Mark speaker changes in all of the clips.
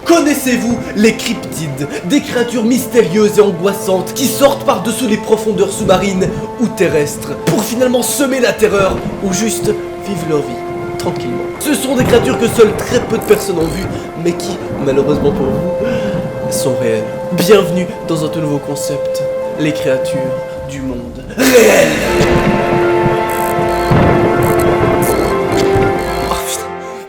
Speaker 1: Connaissez-vous les cryptides? Des créatures mystérieuses et angoissantes qui sortent par-dessous les profondeurs sous-marines ou terrestres pour finalement semer la terreur ou juste vivre leur vie tranquillement. Ce sont des créatures que seules très peu de personnes ont vues, mais qui, malheureusement pour vous, sont réelles. Bienvenue dans un tout nouveau concept, les créatures du monde réel.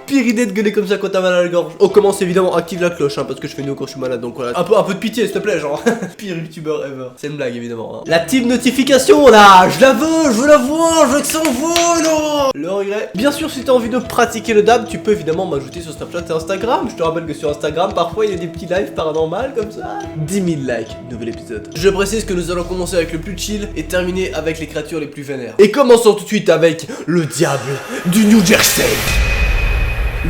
Speaker 1: Pire idée de gueuler comme ça quand t'as mal à la gorge. On commence évidemment, active la cloche, hein, parce que je fais nous quand je suis malade, donc voilà. Un peu de pitié, s'il te plaît, genre. Pire youtubeur ever. C'est une blague, évidemment. Hein. La team notification, là, je veux la voir, je veux que ça envoie, là. Le regret. Bien sûr, si t'as envie de pratiquer le dab, tu peux évidemment m'ajouter sur Snapchat et Instagram. Je te rappelle que sur Instagram, parfois, il y a des petits lives paranormaux comme ça. 10 000 likes, nouvel épisode. Je précise que nous allons commencer avec le plus chill et terminer avec les créatures les plus vénères. Et commençons tout de suite avec le diable du New Jersey.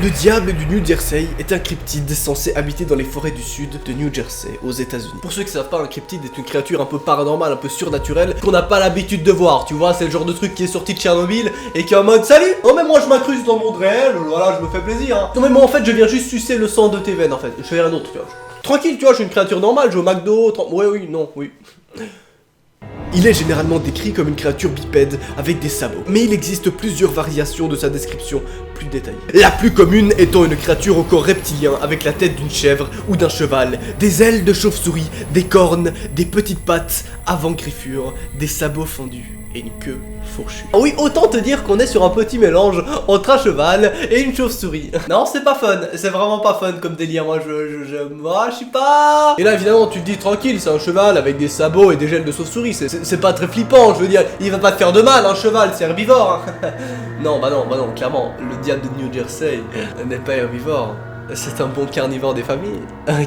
Speaker 1: Le diable du New Jersey est un cryptide censé habiter dans les forêts du sud de New Jersey, aux États-Unis. Pour ceux qui savent pas, un cryptide est une créature un peu paranormale, un peu surnaturelle, qu'on n'a pas l'habitude de voir, tu vois, c'est le genre de truc qui est sorti de Tchernobyl et qui est en mode salut. Non mais moi je m'incruste dans le monde réel, voilà, je me fais plaisir. Hein. Non mais moi en fait je viens juste sucer le sang de tes veines en fait, je fais rien d'autre, tu vois. Tranquille, tu vois, je suis une créature normale, je vais au McDo, oui. Il est généralement décrit comme une créature bipède avec des sabots, mais il existe plusieurs variations de sa description plus détaillée. La plus commune étant une créature au corps reptilien avec la tête d'une chèvre ou d'un cheval, des ailes de chauve-souris, des cornes, des petites pattes avant griffures, des sabots fendus et une queue fourchue. Oh oui, autant te dire qu'on est sur un petit mélange entre un cheval et une chauve-souris. Non, c'est pas fun, c'est vraiment pas fun comme délire, moi je suis pas... Et là évidemment tu te dis tranquille, c'est un cheval avec des sabots et des ailes de chauve-souris, c'est pas très flippant, je veux dire, il va pas te faire de mal, un cheval, c'est herbivore. Hein. Non, bah non, clairement, le diable de New Jersey n'est pas herbivore. C'est un bon carnivore des familles,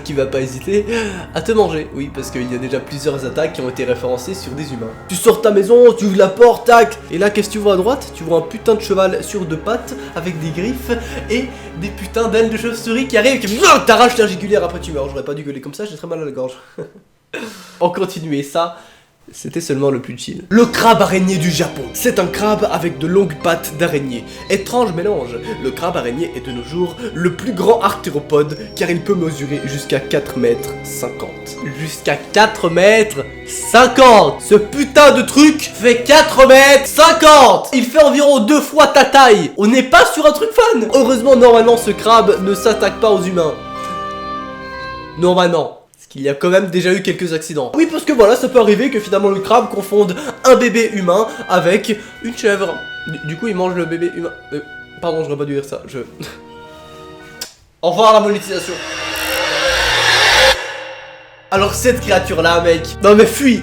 Speaker 1: qui va pas hésiter à te manger. Oui, parce qu'il y a déjà plusieurs attaques qui ont été référencées sur des humains. Tu sors de ta maison, tu ouvres la porte, tac. Et là, qu'est-ce que tu vois à droite? Tu vois un putain de cheval sur deux pattes, avec des griffes, et des putains d'ailes de chauve-souris qui arrivent, qui t'arrachent ta jugulaire, après tu meurs. J'aurais pas dû gueuler comme ça, j'ai très mal à la gorge. On continue, et ça... c'était seulement le plus chill. Le crabe araignée du Japon. C'est un crabe avec de longues pattes d'araignée. Étrange mélange. Le crabe araignée est de nos jours le plus grand arthéropode car il peut mesurer jusqu'à 4,50 mètres. Jusqu'à 4,50 mètres. Ce putain de truc fait 4,50 mètres. Il fait environ 2 fois ta taille. On n'est pas sur un truc fun. Heureusement, normalement, ce crabe ne s'attaque pas aux humains. Normalement. Il y a quand même déjà eu quelques accidents. Oui, parce que voilà, ça peut arriver que finalement le crabe confonde un bébé humain avec une chèvre. Du coup, il mange le bébé humain. Pardon, j'aurais pas dû dire ça. Au revoir la monétisation. Alors cette créature-là, mec, non mais fuis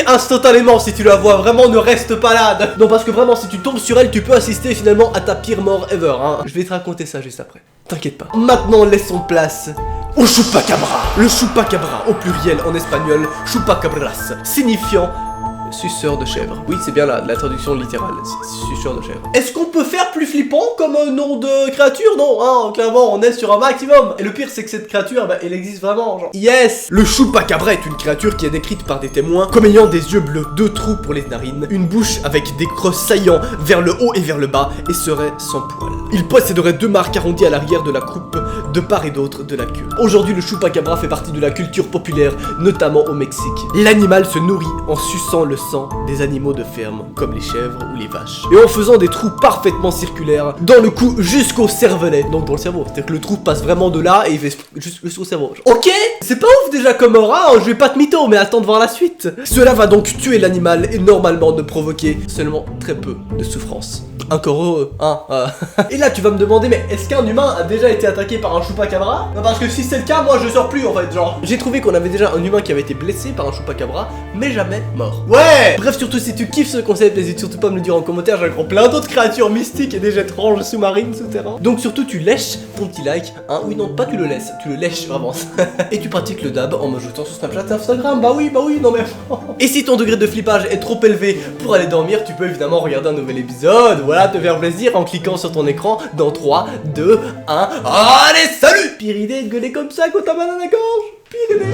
Speaker 1: instantanément si tu la vois, vraiment ne reste pas là. Non, parce que vraiment, si tu tombes sur elle, tu peux assister finalement à ta pire mort ever, hein. Je vais te raconter ça juste après. T'inquiète pas. Maintenant, laissons place au chupacabra. Le chupacabra, au pluriel en espagnol, chupacabras, signifiant suceur de chèvre. Oui, c'est bien la traduction littérale, suceur de chèvre. Est-ce qu'on peut faire plus flippant comme un nom de créature? Non, hein, clairement, on est sur un maximum. Et le pire, c'est que cette créature, bah, elle existe vraiment, genre. Yes. Le chupacabra est une créature qui est décrite par des témoins comme ayant des yeux bleus, 2 trous pour les narines, une bouche avec des creux saillants vers le haut et vers le bas, et serait sans poils. Il posséderait 2 marques arrondies à l'arrière de la croupe, de part et d'autre de la queue. Aujourd'hui, le chupacabra fait partie de la culture populaire, notamment au Mexique. L'animal se nourrit en suçant le sang des animaux de ferme, comme les chèvres ou les vaches, et en faisant des trous parfaitement circulaires dans le cou jusqu'au cervelet, donc dans le cerveau. C'est-à-dire que le trou passe vraiment de là et il fait jusqu'au cerveau. Ok, c'est pas ouf déjà comme aura, je vais pas te mytho, mais attends de voir la suite. Cela va donc tuer l'animal et normalement ne provoquer seulement très peu de souffrance. Encore heureux, hein. Et là tu vas me demander, mais est-ce qu'un humain a déjà été attaqué par un chupacabra? Non, parce que si c'est le cas, moi je sors plus en fait, genre. J'ai trouvé qu'on avait déjà un humain qui avait été blessé par un chupacabra, mais jamais mort. Ouais. Bref, surtout si tu kiffes ce concept, n'hésite surtout pas à me le dire en commentaire, j'ai encore plein d'autres créatures mystiques et des étranges sous-marines, souterrains. Donc surtout tu lèches ton petit like, hein. Oui, non, pas tu le laisses, tu le lèches vraiment. Et tu pratiques le dab en m'ajoutant sur Snapchat et Instagram, bah oui, non mais... Et si ton degré de flippage est trop élevé pour aller dormir, tu peux évidemment regarder un nouvel épisode, voilà, te faire plaisir en cliquant sur ton écran dans 3, 2, 1... Allez, salut! Pire idée de gueuler comme ça quand t'as mal à la gorge. Pire idée.